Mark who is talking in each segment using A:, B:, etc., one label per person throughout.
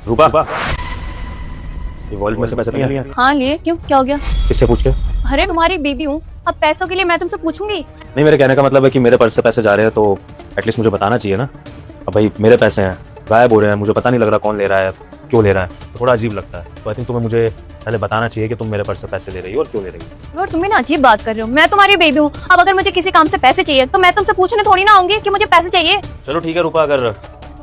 A: रूपा, ये वॉलेट में से पैसे नहीं लिए?
B: हाँ लिए। क्यों, क्या हो गया?
A: किससे पूछ के?
B: अरे तुम्हारी बेबी हूँ, अब पैसों के लिए मैं तुमसे पूछूंगी?
A: नहीं, मेरे कहने का मतलब है कि मेरे पर्स से पैसे जा रहे हैं तो एटलीस्ट मुझे बताना चाहिए ना। अब भाई मेरे पैसे हैं, गायब हो रहे हैं, मुझे पता नहीं लग रहा कौन ले रहा है, क्यों ले रहा है, तो थोड़ा अजीब लगता है। तो आई थिंक तुम्हें मुझे पहले बताना चाहिए कि तुम मेरे पर्स से पैसे ले रही हो और क्यों ले रही हो।
B: और तुम भी ना अजीब बात कर रहे हो, मैं तुम्हारी बेबी हूँ। अब अगर मुझे किसी काम से पैसे चाहिए तो मैं तुमसे पूछने थोड़ी ना आऊंगी कि मुझे पैसे चाहिए।
A: चलो ठीक है रूपा, अगर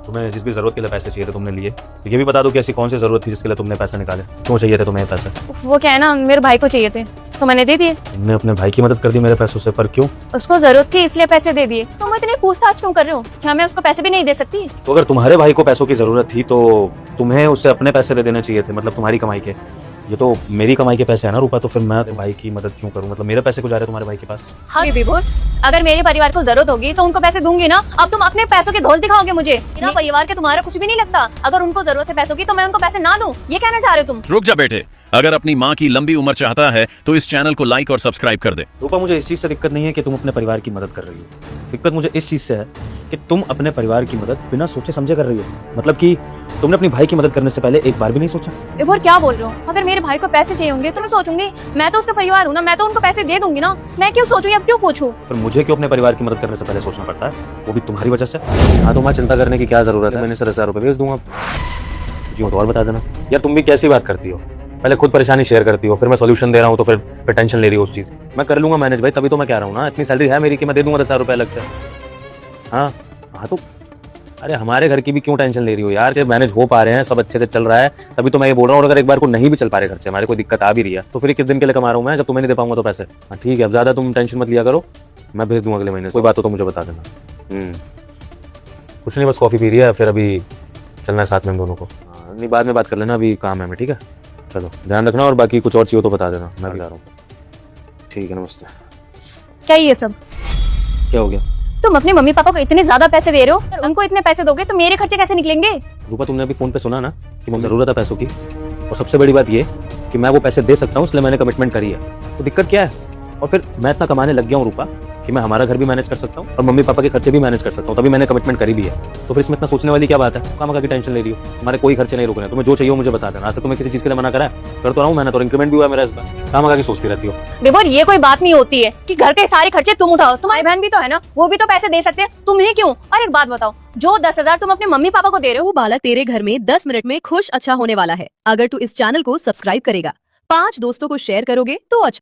A: तुम्हें जिस भी जरूरत के लिए पैसे चाहिए थे तुमने लिए, तो ये भी बता दो कि ऐसी कौन सी जरूरत थी जिसके लिए तुमने पैसे निकाले, क्यों चाहिए थे तुम्हें पैसे?
B: वो क्या है ना, मेरे भाई को चाहिए थे तो मैंने दे दिए।
A: तुमने अपने भाई की मदद कर दी मेरे पैसों से, पर क्यों?
B: उसको जरूरत थी इसलिए पैसे दे दिए। तुम इतनी पूछताछ क्यों कर रहे हो? क्या मैं उसको पैसे भी नहीं दे सकती?
A: तो अगर तुम्हारे भाई को पैसों की जरूरत थी तो तुम्हें उससे अपने पैसे दे देने चाहिए थे, मतलब तुम्हारी कमाई के। ये तो मेरी कमाई के पैसे है ना रूपा, तो फिर मैं भाई की मदद क्यों करूं? मतलब मेरे पैसे को जा रहे हैं तुम्हारे भाई के पास।
B: हाँ विभोर, अगर मेरे परिवार को जरूरत होगी तो उनको पैसे दूंगी ना। अब तुम अपने पैसों की धौल दिखाओगे मुझे। मेरा परिवार के तुम्हारा कुछ भी नहीं लगता। अगर उनको जरूरत है पैसों की तो मैं उनको पैसे ना दूं, ये कहना चाह रहे हो तुम?
C: रुक जा बेटे, अगर अपनी माँ की लंबी उम्र चाहता है तो इस चैनल को लाइक और सब्सक्राइब कर दे।
A: रूपा, मुझे इस चीज से दिक्कत नहीं है कि तुम अपने परिवार की मदद कर रही हो। दिक्कत मुझे इस चीज से है कि तुम अपने परिवार की मदद बिना सोचे समझे कर रही हो। मतलब कि तुमने अपनी भाई की मदद करने से पहले एक बार भी नहीं सोचा।
B: विभोर क्या बोल रहे हो? अगर मेरे भाई को पैसे चाहिए होंगे तो मैं सोचूंगी। मैं तो उसका परिवार हूँ ना, मैं तो उनको पैसे दे दूंगी ना। मैं क्यों सोचूं, अब क्यों पूछूं?
A: फिर मुझे क्यों अपने परिवार की मदद करने से पहले सोचना पड़ता है, वो भी तुम्हारी वजह से? हाँ, तुम्हारी चिंता करने की क्या जरूरत है, मैंने 1000 रुपये भेज दूंगा जी, तो और बता देना। यार तुम भी कैसी बात करती हो, पहले खुद परेशानी शेयर करती हो, फिर मैं सॉल्यूशन दे रहा हूँ तो फिर टेंशन ले रही हो उस चीज। मैं कर लूंगा मैनेज भाई, तभी तो मैं कह रहा हूँ ना, इतनी सैलरी है मेरी कि मैं दे दूंगा 10,000 रुपये अलग से। हाँ हाँ, तो अरे हमारे घर की भी क्यों टेंशन ले रही हो यार? मैनेज हो पा रहे हैं, सब अच्छे से चल रहा है, तभी तो मैं ये बोल रहा हूँ। अगर एक बार को नहीं भी चल पा रहे घर से, हमारे कोई दिक्कत आ भी रही है, तो फिर किस दिन के लिए कमा रहा हूँ मैं, जब तुम्हें नहीं दे पाऊंगा तो पैसे? हाँ ठीक है, अब ज्यादा तुम टेंशन मत लिया करो, मैं भेज दूंगा अगले महीने। कोई बात हो तो मुझे बता देना। कुछ नहीं, बस कॉफी पी रही है, फिर अभी चलना है साथ में हम दोनों को। हाँ, नहीं बाद में बात कर लेना, अभी काम है हमें। ठीक है, चलो ध्यान रखना, और बाकी कुछ और चाहिए तो बता देना, मैं भी जा रहा हूँ। ठीक है, नमस्ते।
B: क्या ये सब?
A: क्या हो गया?
B: तुम अपने मम्मी पापा को इतने ज्यादा पैसे दे रहे हो, उनको इतने पैसे दोगे तो मेरे खर्चे कैसे निकलेंगे?
A: रूपा, तुमने अभी फोन पे सुना ना कि मुझे जरूरत है पैसों की, और सबसे बड़ी बात ये कि मैं वो पैसे दे सकता हूँ, इसलिए मैंने कमिटमेंट करी है। तो दिक्कत क्या है? और फिर मैं इतना कमाने लग गया हूँ रूपा कि मैं हमारा घर भी मैनेज कर सकता हूँ और मम्मी पापा के खर्चे भी मैनेज कर सकता हूँ, तभी मैंने कमिटमेंट करी भी है। तो फिर इसमें इतना सोचने वाली क्या बात है? काम की टेंशन ले रही हो? हमारे कोई खर्चे नहीं रुक रहे हैं, तुम्हें जो चाहिए मुझे बता देना। आज तक तुम्हें किसी चीज के लिए मना करा है? कर तो रहा हूँ मैंने, तो इंक्रीमेंट भी हुआ मेरा इस बार। काम की सोचती रहती हो।
B: विभोर, ये कोई बात नहीं होती है कि घर के सारे खर्चे तुम उठाओ। तुम्हारी बहन भी तो है ना, वो भी तो पैसे दे सकते हैं, तुम्हें क्यों? और एक बात बताओ, जो 10,000 तुम अपने मम्मी पापा को दे रहे हो,
D: वो बालक तेरे घर में 10 मिनट में खुश अच्छा होने वाला है। अगर तू इस चैनल को सब्सक्राइब करेगा, 5 दोस्तों को शेयर करोगे तो अच्छा।